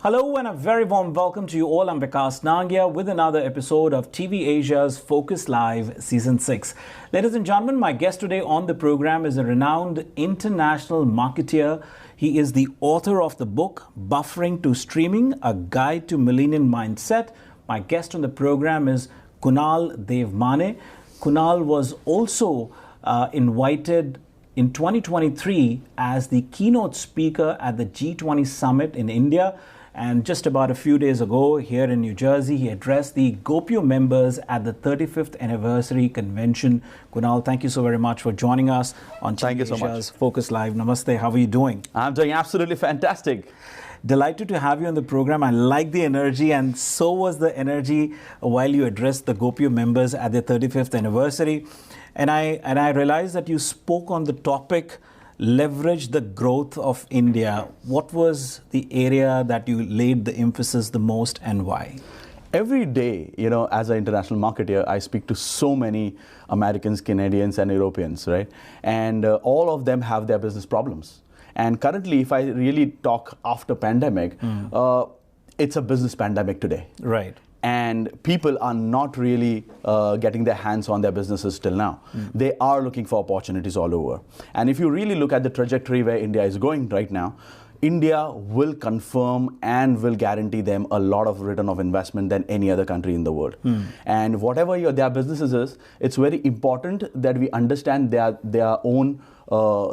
Hello and a very warm welcome to you all. I'm Vikas Nangia with another episode of TV Asia's Focus Live Season 6. Ladies and gentlemen, my guest today on the program is a renowned international marketeer. He is the author of the book, Buffering to Streaming, A Guide to Millennial Mindset. My guest on the program is Kunaall Devmane. Kunaall was also invited in 2023 as the keynote speaker at the G20 summit in India. And just about a few days ago here in New Jersey, he addressed the GOPIO members at the 35th anniversary convention. Kunaall, thank you so very much for joining us on TV Asia's Focus Live. Namaste, how are you doing? I'm doing absolutely fantastic. Delighted to have you on the program. I like the energy, and so was the energy while you addressed the GOPIO members at their 35th anniversary. And I realized that you spoke on the topic, leverage the growth of India. What was the area that you laid the emphasis the most and why? Every day, as an international marketer, I speak to so many Americans, Canadians, and Europeans, right? And all of them have their business problems. And currently, if I really talk after pandemic, it's a business pandemic today. Right. And people are not really getting their hands on their businesses till now. They are looking for opportunities all over. And if you really look at the trajectory where India is going right now, India will confirm and will guarantee them a lot of return of investment than any other country in the world. And whatever their businesses is, it's very important that we understand their own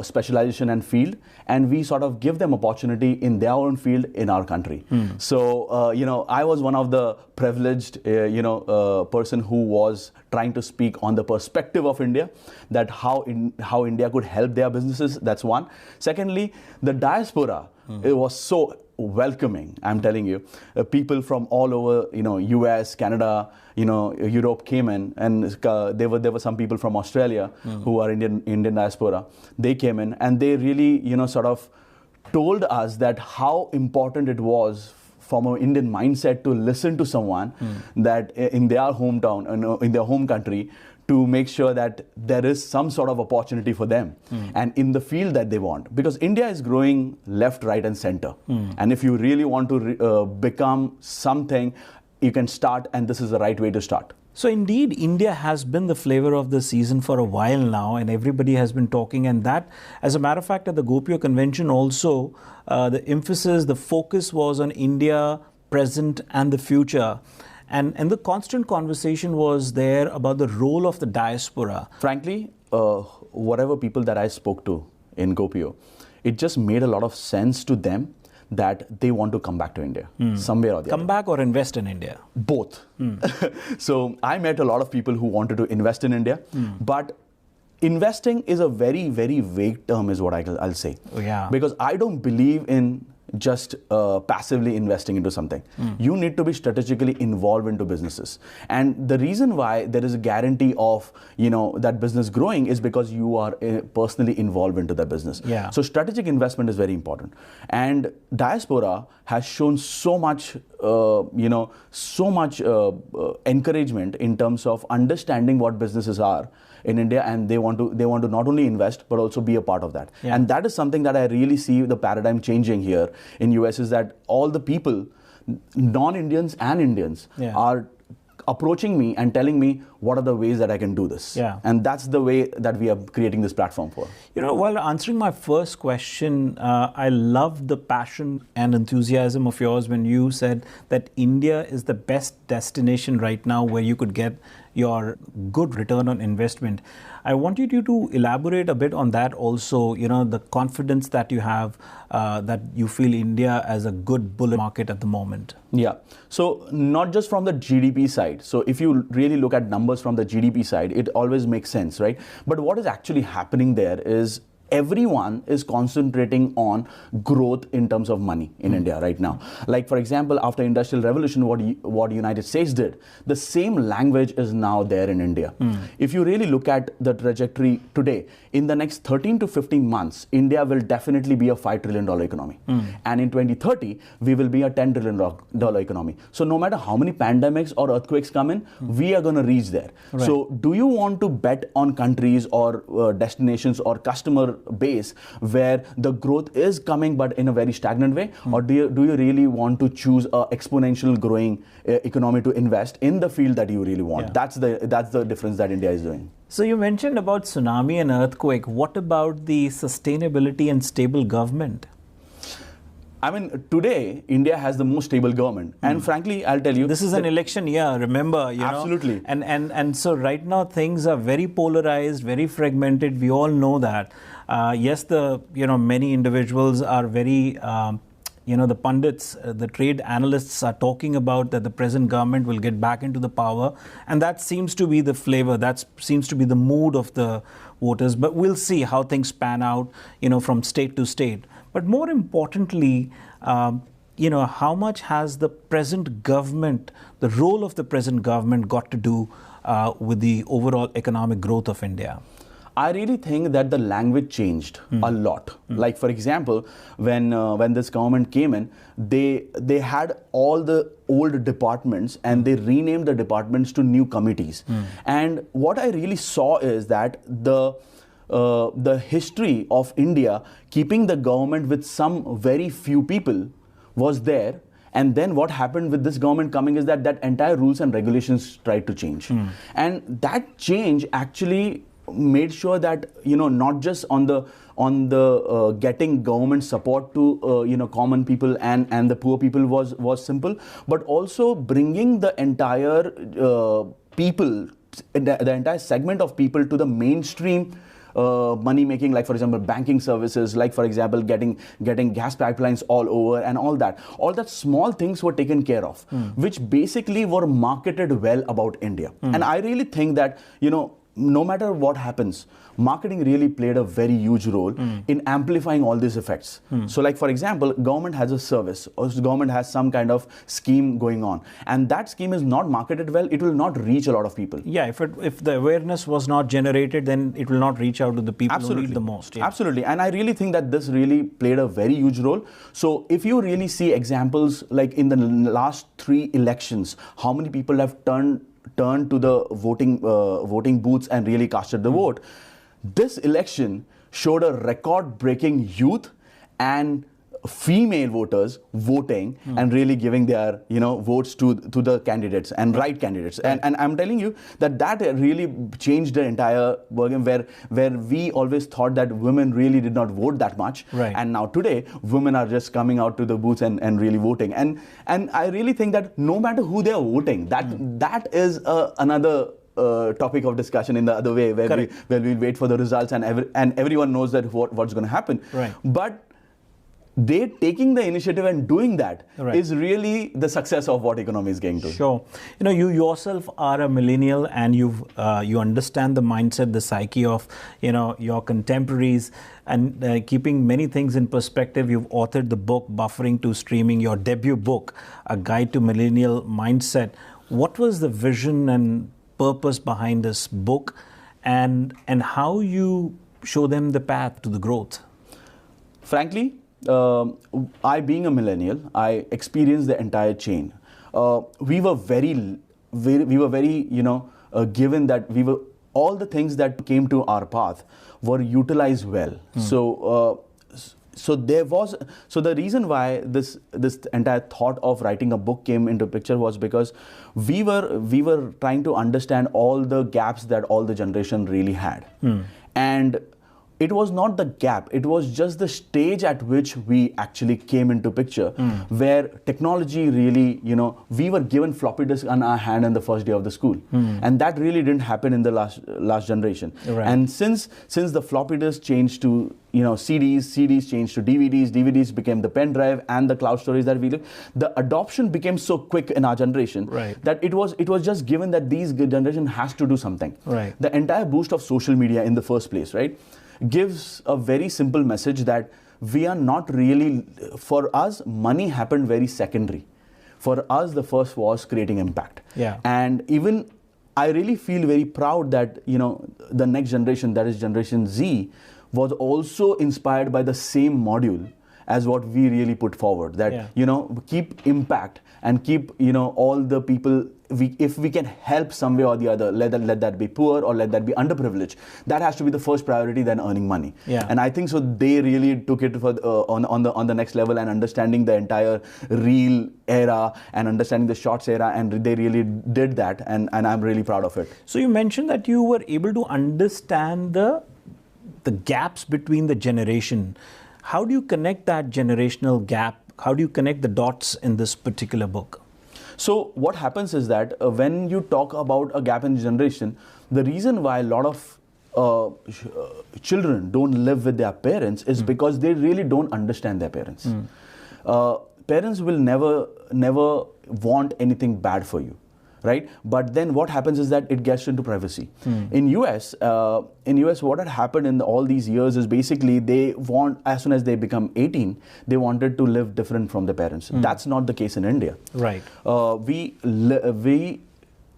specialization and field, and we sort of give them opportunity in their own field in our country. So, I was one of the privileged, person who was trying to speak on the perspective of India, that how India could help their businesses. That's one. Secondly, the diaspora, it was so welcoming. I'm telling you, people from all over, US, Canada, Europe came in, and there were some people from Australia who are Indian diaspora. They came in and they really, sort of told us that how important it was from an Indian mindset to listen to someone that in their hometown, in their home country, to make sure that there is some sort of opportunity for them and in the field that they want. Because India is growing left, right, and center. And if you really want to become something, you can start, and this is the right way to start. So indeed, India has been the flavor of the season for a while now, and everybody has been talking. And that, as a matter of fact, at the GOPIO convention also, the emphasis, the focus was on India, present and the future. And the constant conversation was there about the role of the diaspora. Frankly, whatever people that I spoke to in GOPIO, it just made a lot of sense to them that they want to come back to India, somewhere or the other. Come back or invest in India? Both. So I met a lot of people who wanted to invest in India, but investing is a very, very vague term is what I'll say. Oh, yeah. Because I don't believe in just passively investing into something. You need to be strategically involved into businesses. And the reason why there is a guarantee of, that business growing is because you are personally involved into that business. Yeah. So strategic investment is very important. And diaspora has shown so much, encouragement in terms of understanding what businesses are in India, and they want to not only invest but also be a part of that. Yeah. And that is something that I really see the paradigm changing here in US, is that all the people, non-Indians and Indians, are approaching me and telling me what are the ways that I can do this. Yeah. And that's the way that we are creating this platform for. While answering my first question, I love the passion and enthusiasm of yours when you said that India is the best destination right now where you could get your good return on investment. I want you to elaborate a bit on that also, the confidence that you have, that you feel India as a good bullet market at the moment. Yeah. So not just from the GDP side. So if you really look at numbers from the GDP side, it always makes sense, right? But what is actually happening there is everyone is concentrating on growth in terms of money in India right now. Like, for example, after Industrial Revolution, what United States did, the same language is now there in India. If you really look at the trajectory today, in the next 13 to 15 months, India will definitely be a $5 trillion economy. And in 2030, we will be a $10 trillion economy. So no matter how many pandemics or earthquakes come in, we are going to reach there. Right. So do you want to bet on countries or destinations or customer base where the growth is coming but in a very stagnant way, or do you really want to choose a exponential growing economy to invest in the field that you really want? That's the difference that India is doing. So you mentioned about tsunami and earthquake. What about the sustainability and stable government? I mean, today, India has the most stable government. And frankly, I'll tell you... This is an election year, remember. Absolutely. And so right now, things are very polarized, very fragmented. We all know that. Yes, many individuals are very... the pundits, the trade analysts are talking about that the present government will get back into the power. And that seems to be the flavor. That seems to be the mood of the voters. But we'll see how things pan out, from state to state. But more importantly, how much has the present government, the role of the present government got to do with the overall economic growth of India? I really think that the language changed a lot. Like, for example, when this government came in, they had all the old departments and they renamed the departments to new committees. And what I really saw is that the history of India keeping the government with some very few people was there. And then what happened with this government coming is that entire rules and regulations tried to change. And that change actually made sure that not just on the getting government support to common people and the poor people was simple, but also bringing the entire people, the entire segment of people to the mainstream money making, like for example banking services, like for example getting gas pipelines all over and all that small things were taken care of, which basically were marketed well about India. And I really think that no matter what happens, marketing really played a very huge role in amplifying all these effects. So like for example, government has a service or government has some kind of scheme going on, and that scheme is not marketed well, it will not reach a lot of people. Yeah, if the awareness was not generated, then it will not reach out to the people who need the most. Yeah. Absolutely. And I really think that this really played a very huge role. So if you really see examples like in the last 3 elections, how many people have turned to the voting booths and really casted the vote. This election showed a record-breaking youth and female voters voting and really giving their votes to the candidates and right candidates. And I'm telling you that really changed the entire game where we always thought that women really did not vote that much. Right. And now today women are just coming out to the booths and really voting. And I really think that no matter who they are voting, that is another topic of discussion in the other way where we'll wait for the results and everyone knows that what's going to happen. Right. But they taking the initiative and doing that is really the success of what economy is going to. Sure. You yourself are a millennial and you understand the mindset, the psyche of your contemporaries, and keeping many things in perspective. You've authored the book Buffering to Streaming, your debut book, A Guide to Millennial Mindset. What was the vision and purpose behind this book, and how you show them the path to the growth? Frankly, I being a millennial, I experienced the entire chain. We were very given that all the things that came to our path were utilized well. So the reason why this entire thought of writing a book came into picture was because we were trying to understand all the gaps that all the generation really had. And it was not the gap, it was just the stage at which we actually came into picture, where technology really, we were given floppy disk on our hand in the first day of the school. And that really didn't happen in the last generation. Right. And since the floppy disk changed to CDs changed to DVDs became the pen drive and the cloud storage that we live, the adoption became so quick in our generation that it was just given that these generation has to do something. Right. The entire boost of social media in the first place, gives a very simple message that we are not really, for us, money happened very secondary. For us, the first was creating impact. Yeah. And even I really feel very proud that, the next generation, that is Generation Z, was also inspired by the same module as what we really put forward. That, keep impact and keep, all the people, if we can help some way or the other, let that be poor or let that be underprivileged, that has to be the first priority than earning money. Yeah. And I think so they really took it for on the next level, and understanding the entire reel era and understanding the shorts era, and they really did that, and I'm really proud of it. So you mentioned that you were able to understand the gaps between the generation. How do you connect that generational gap? How do you connect the dots in this particular book? So what happens is that when you talk about a gap in generation, the reason why a lot of children don't live with their parents is because they really don't understand their parents. Parents will never want anything bad for you, right? But then what happens is that it gets into privacy. In US, what had happened in all these years is basically they want, as soon as they become 18, they wanted to live different from their parents. That's not the case in India. Right. We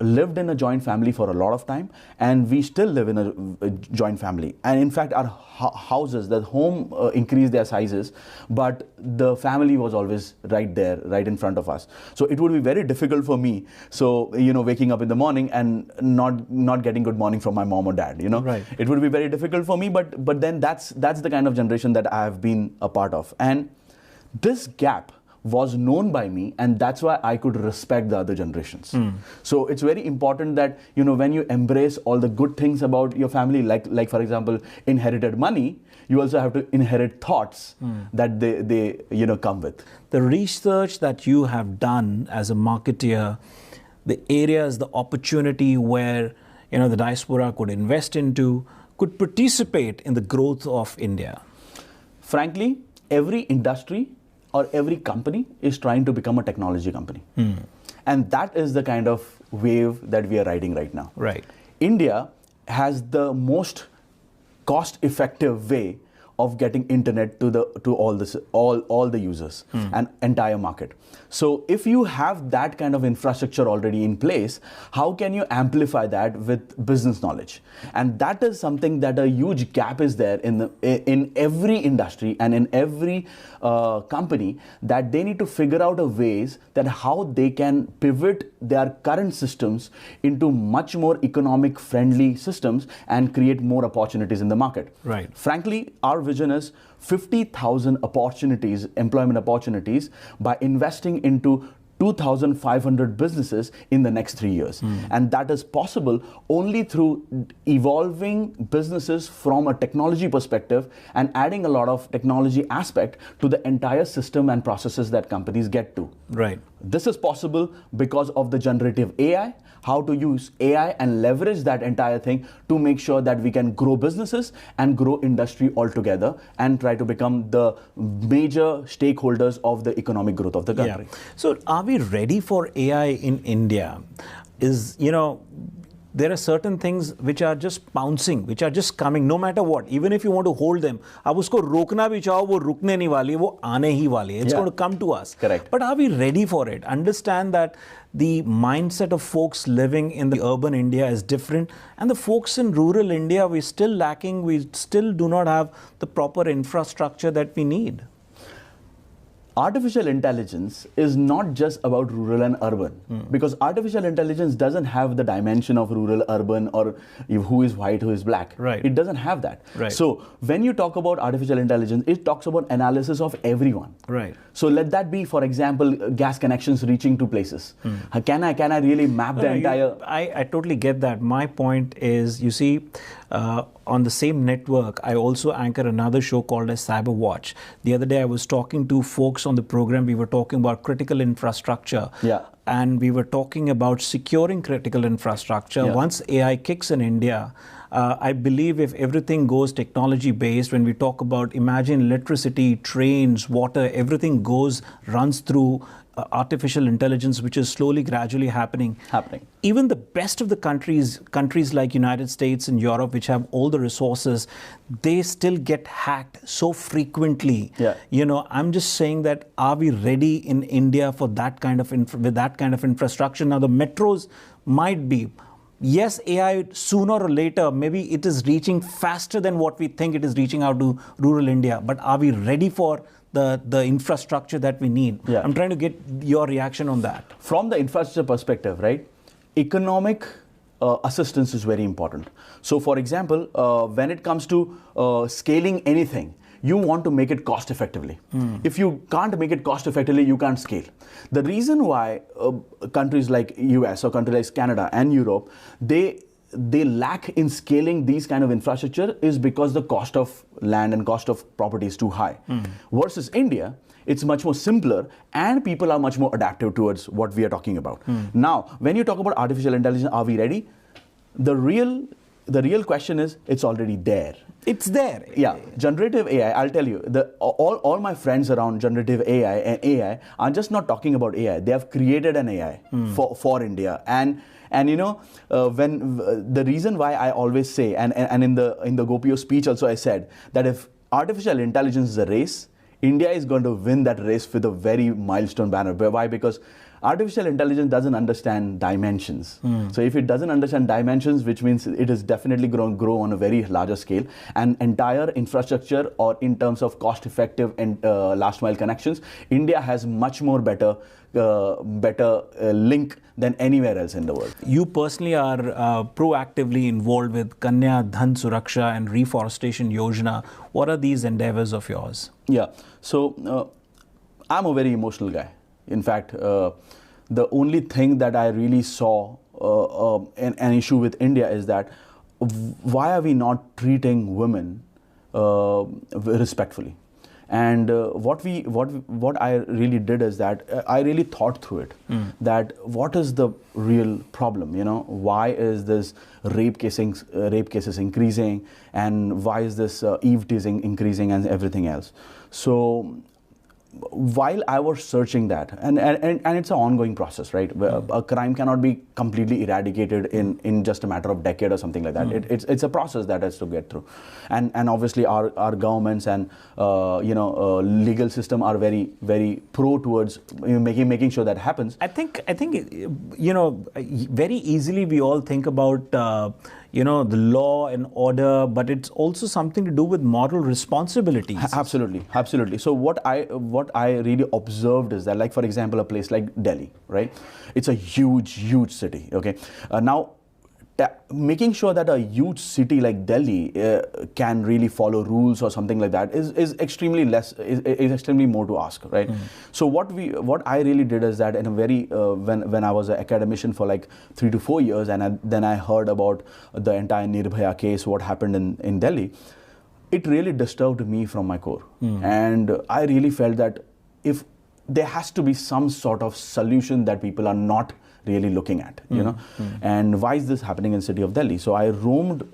lived in a joint family for a lot of time, and we still live in a joint family. And in fact, our houses, the home increased their sizes, but the family was always right there, right in front of us. So it would be very difficult for me. So, waking up in the morning and not getting good morning from my mom or dad, Right. It would be very difficult for me, but then that's the kind of generation that I have been a part of. And this gap was known by me, and that's why I could respect the other generations. So it's very important that, when you embrace all the good things about your family, like for example, inherited money, you also have to inherit thoughts that they come with. The research that you have done as a marketeer, the areas, the opportunity where, the diaspora could invest into, could participate in the growth of India. Frankly, every industry or every company is trying to become a technology company. And that is the kind of wave that we are riding right now. Right. India has the most cost-effective way of getting internet to all the users and entire market. So if you have that kind of infrastructure already in place, how can you amplify that with business knowledge? And that is something that a huge gap is there in every industry and in every company, that they need to figure out a ways that how they can pivot their current systems into much more economic friendly systems and create more opportunities in the market. Right. Frankly, our vision is 50,000 opportunities, employment opportunities, by investing into 2,500 businesses in the next 3 years. And that is possible only through evolving businesses from a technology perspective and adding a lot of technology aspect to the entire system and processes that companies get to. Right. This is possible because of the generative AI, how to use AI and leverage that entire thing to make sure that we can grow businesses and grow industry altogether and try to become the major stakeholders of the economic growth of the country. Yeah. So are we ready for AI in India? There are certain things which are just pouncing, which are just coming, no matter what. Even if you want to hold them, आप उसको रोकना भी चाहो, वो रुकने नहीं वाली, वो आने ही वाली. It's going to come to us. Correct. But are we ready for it? Understand that the mindset of folks living in the urban India is different, and the folks in rural India, we're still lacking. We still do not have the proper infrastructure that we need. Artificial intelligence is not just about rural and urban, because artificial intelligence doesn't have the dimension of rural, urban, or who is white, who is black. Right. It doesn't have that. Right. So when you talk about artificial intelligence, it talks about analysis of everyone. Right. So let that be, for example, gas connections reaching to places. Can I really map the entire? I totally get that. My point is, you see, on the same network, I also anchor another show called as Cyber Watch. The other day, I was talking to folks on the program. We were talking about critical infrastructure. Yeah. And we were talking about securing critical infrastructure. Yeah. Once AI kicks in India, I believe if everything goes technology based, when we talk about, imagine electricity, trains, water, everything runs through artificial intelligence, which is slowly, gradually happening. Even the best of the countries like United States and Europe, which have all the resources, they still get hacked so frequently. Yeah. I'm just saying that, are we ready in India for that kind of with that kind of infrastructure? Now, the metros might be. Yes, AI sooner or later, maybe it is reaching faster than what we think it is reaching out to rural India. But are we ready for the infrastructure that we need. Yeah. I'm trying to get your reaction on that. From the infrastructure perspective, right, economic assistance is very important. So, for example, when it comes to scaling anything, you want to make it cost effectively. If you can't make it cost effectively, you can't scale. The reason why countries like US or countries like Canada and Europe, they lack in scaling these kind of infrastructure is because the cost of land and cost of property is too high. Versus India, it's much more simpler and people are much more adaptive towards what we are talking about. Now, when you talk about artificial intelligence, are we ready? The real question is, it's already there. It's there. Yeah, generative AI, I'll tell you, all my friends around generative AI and AI are just not talking about AI. They have created an AI for India. And you know, when the reason why I always say, and in the GOPIO speech also I said, that if artificial intelligence is a race, India is going to win that race with a very milestone banner. Why? Because artificial intelligence doesn't understand dimensions. So if it doesn't understand dimensions, which means it is definitely going to grow on a very larger scale, and entire infrastructure or in terms of cost effective and last mile connections, India has much more better link than anywhere else in the world. You personally are proactively involved with Kanya Dhan Suraksha and Reforestation Yojana. What are these endeavors of yours? Yeah, so I'm a very emotional guy. In fact, the only thing that I really saw an issue with India is that why are we not treating women respectfully? And what I really did is that I really thought through it. That what is the real problem? You know, why is this rape cases increasing, and why is this eve teasing increasing, and everything else? So while I was searching that, and it's an ongoing process, right? A crime cannot be completely eradicated in just a matter of decade or something like that. It's a process that has to get through, and obviously our governments and legal system are very, very pro towards making sure that happens. I think very easily we all think about the law and order, but it's also something to do with moral responsibilities. Absolutely. So what I really observed is that, like, for example, a place like Delhi, right? It's a huge city. Okay, now making sure that a huge city like Delhi can really follow rules or something like that is extremely more to ask, right? So what I really did is that in a very when I was an academician for like 3 to 4 years, and then I heard about the entire Nirbhaya case, what happened in Delhi, it really disturbed me from my core. And I really felt that if there has to be some sort of solution that people are not really looking at, and why is this happening in the city of Delhi? So I roamed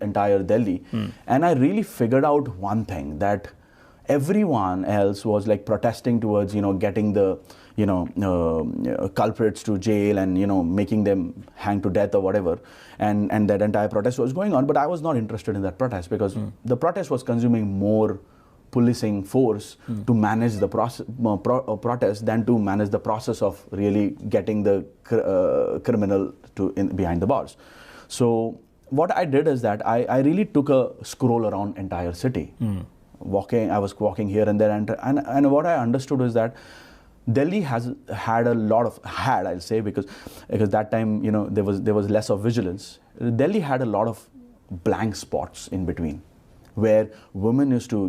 entire Delhi, and I really figured out one thing, that everyone else was like protesting towards, getting the, culprits to jail and, making them hang to death or whatever. And that entire protest was going on, but I was not interested in that protest because the protest was consuming more policing force to manage the protest than to manage the process of really getting the criminal behind the bars. So what I did is that I really took a scroll around entire city. I was walking here and there, and what I understood is that Delhi has had a lot of, I'll say, because that time, there was less of vigilance. Delhi had a lot of blank spots in between, where women used to,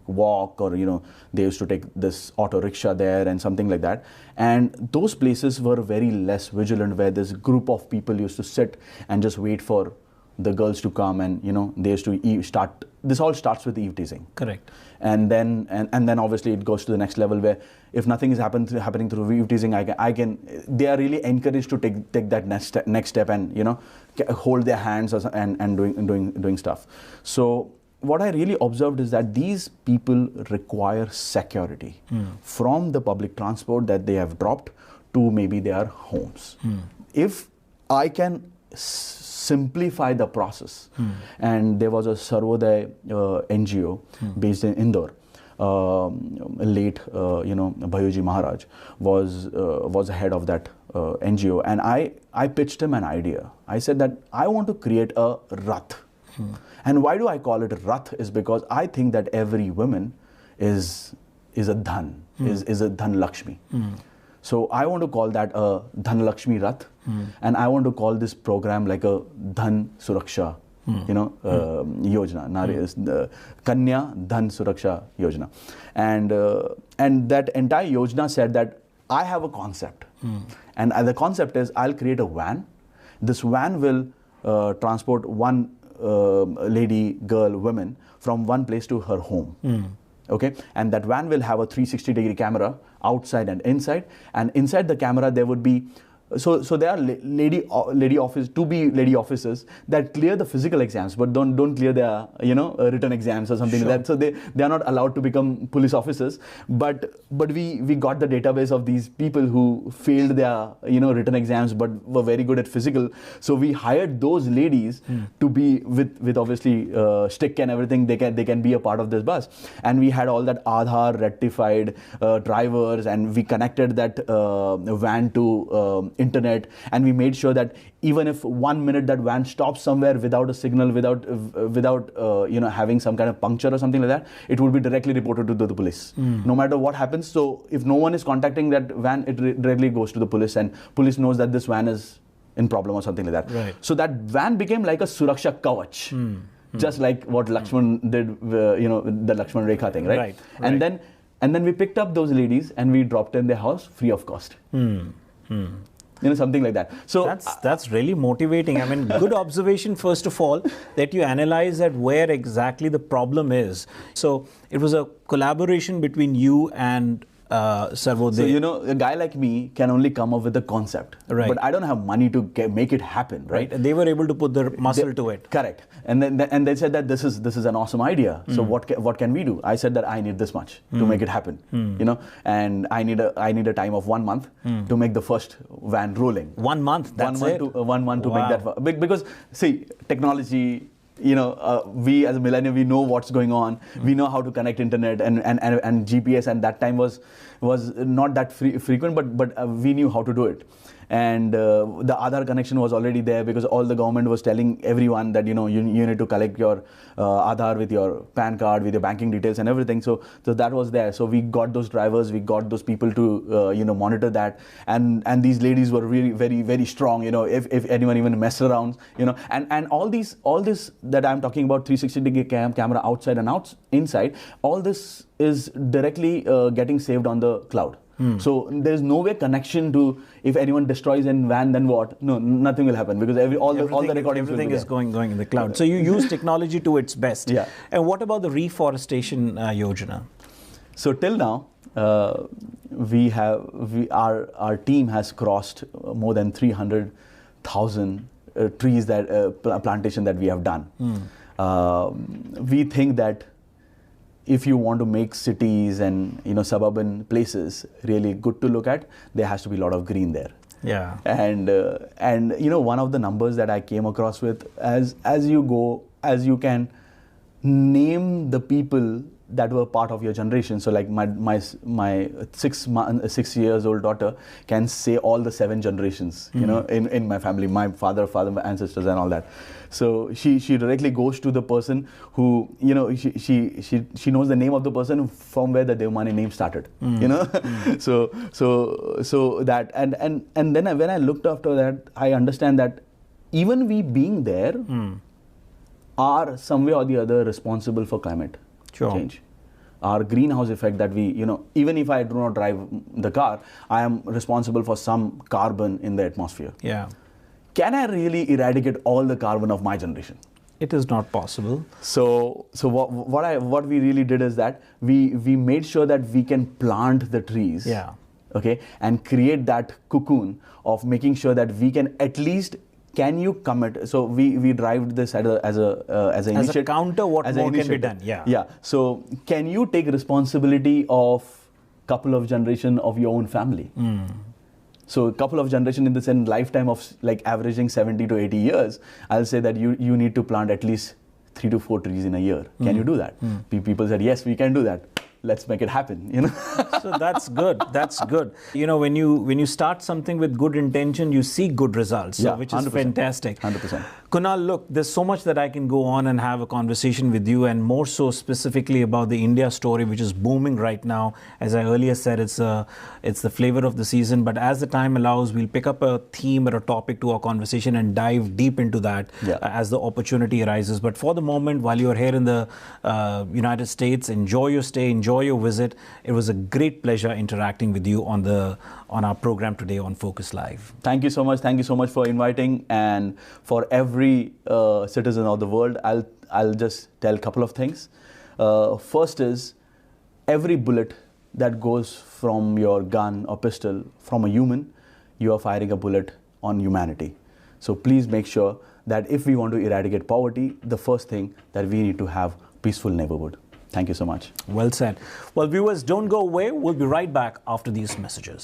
walk, or, they used to take this auto rickshaw there and something like that. And those places were very less vigilant, where this group of people used to sit and just wait for the girls to come, and, they used to this all starts with eve teasing. Correct. And then obviously it goes to the next level, where if nothing is happening through eve teasing, they are really encouraged to take that next step and, hold their hands and doing stuff. So what I really observed is that these people require security from the public transport that they have dropped to maybe their homes. If I can simplify the process, and there was a Sarvodaya NGO based in Indore, late Bhayoji Maharaj was head of that NGO, and I pitched him an idea. I said that I want to create a Rath. And why do I call it Rath is because I think that every woman is is a dhan, is a dhan Lakshmi. So I want to call that a Dhan Lakshmi Rath, and I want to call this program like a Dhan Suraksha, Yojana. The Kanya Dhan Suraksha Yojana, and that entire Yojana said that I have a concept, and the concept is I'll create a van. This van will transport one lady, girl, woman from one place to her home. Okay, and that van will have a 360-degree camera outside and inside, and inside the camera there would be so there are lady officers that clear the physical exams but don't clear their written exams or something like that. So they are not allowed to become police officers, but we got the database of these people who failed their written exams but were very good at physical. So we hired those ladies to be with obviously stick and everything. They can be a part of this bus, and we had all that Aadhaar rectified drivers, and we connected that van to internet, and we made sure that even if 1 minute that van stops somewhere without a signal, without having some kind of puncture or something like that, it would be directly reported to the police, no matter what happens. So if no one is contacting that van, it directly goes to the police, and police knows that this van is in problem or something like that. Right. So that van became like a Suraksha Kavach, just like what Lakshman did, the Lakshman Rekha thing, right? And then we picked up those ladies and we dropped in their house free of cost. Something like that. So that's really motivating. I mean, good observation, first of all, that you analyze that where exactly the problem is. So it was a collaboration between you and Sarvodaya. So, a guy like me can only come up with a concept, right? But I don't have money to make it happen, right? And they were able to put their muscle to it. Correct. And then they said that this is an awesome idea. So what can we do? I said that I need this much to make it happen, and I need a time of 1 month to make the first van rolling. 1 month. That's it. 1 month to make that, because see, technology. We as a millennial, we know what's going on. We know how to connect internet and GPS, and that time was not that frequent, but we knew how to do it. And the Aadhaar connection was already there, because all the government was telling everyone that you need to collect your Aadhaar with your PAN card, with your banking details and everything. So that was there. So we got those drivers, we got those people to monitor that, and these ladies were really very, very strong. If anyone even messed around, and all this that I'm talking about, 360-degree camera outside and inside, all this is directly getting saved on the cloud. So there's no way connection to, if anyone destroys a van, then what? No, nothing will happen, because all the recordings everything is going in the cloud. So you use technology to its best. Yeah. And what about the reforestation Yojana? So till now, our team has crossed more than 300,000 trees plantation that we have done. We think that if you want to make cities and suburban places really good to look at, there has to be a lot of green there. Yeah. And one of the numbers that I came across with, as you can name the people that were part of your generation. So like my 6 years old daughter can say all the 7 generations, in my family, my father, my ancestors and all that. So she directly goes to the person who, she knows the name of the person from where the Devmane name started, So that, and then when I looked after that, I understand that even we being there are some way or the other responsible for climate change. Our greenhouse effect that we, even if I do not drive the car, I am responsible for some carbon in the atmosphere. Yeah. Can I really eradicate all the carbon of my generation? It is not possible. So what we really did is that we made sure that we can plant the trees. Yeah. Okay, and create that cocoon of making sure that we can at least. Can you commit? So we drive this as a counter. What more can be done? Yeah. Yeah. So can you take responsibility of couple of generation of your own family? So a couple of generation in the sense lifetime of like averaging 70 to 80 years. I'll say that you need to plant at least 3 to 4 trees in a year. Can you do that? People said yes, we can do that. let's make it happen, you know. So that's good. That's good. You know, when you start something with good intention, you see good results, so, which is 100%, fantastic. 100%. Kunaal, look, there's so much that I can go on and have a conversation with you, and more so specifically about the India story, which is booming right now. As I earlier said, it's the flavor of the season. But as the time allows, we'll pick up a theme or a topic to our conversation and dive deep into that as the opportunity arises. But for the moment, while you're here in the United States, enjoy your stay, enjoy your visit. It was a great pleasure interacting with you on our program today on Focus Live. Thank you so much. Thank you so much for inviting. And for every citizen of the world, I'll just tell a couple of things. First is, every bullet that goes from your gun or pistol from a human, you are firing a bullet on humanity. So please make sure that if we want to eradicate poverty, the first thing that we need to have peaceful neighborhood. Thank you so much. Well said. Well, viewers, don't go away. We'll be right back after these messages.